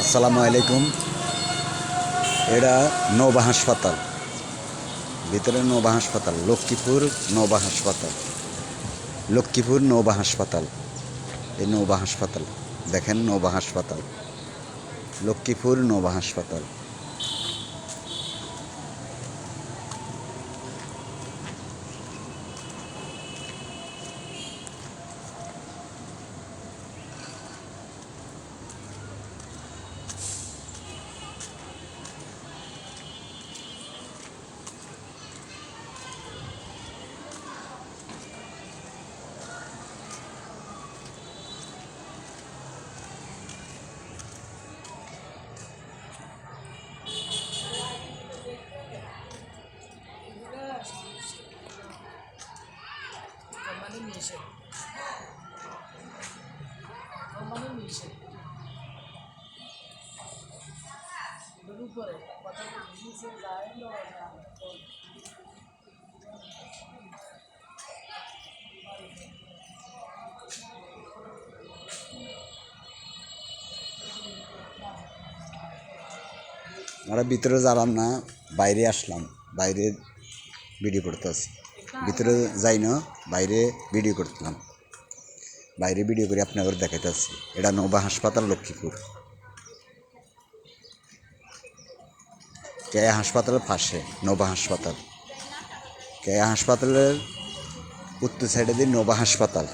আসসালামু আলাইকুম। এটা নৌবা হাসপাতাল, ভিতরে নৌবা হাসপাতাল, লক্ষ্মীপুর নৌবা হাসপাতাল, লক্ষ্মীপুর নৌবা হাসপাতাল। এই নৌবা হাসপাতাল দেখেন, নৌবা হাসপাতাল, লক্ষ্মীপুর নৌবা হাসপাতাল। আমরা ভিতরে যালাম না, বাইরে আসলাম। বাইরে ভিডিও করতে আছি, ভিতরে যাই না, বাইরে ভিডিও করতাম। বাইরে ভিডিও করে আপনাদের দেখাইতে আছি। এটা নৌবা হাসপাতাল, লক্ষ্মীপুর। কেয়া হাসপাতালের পাশে নৌবা হাসপাতাল। কেয়া হাসপাতালের উত্তর সাইডে দিয়ে নৌবা হাসপাতাল।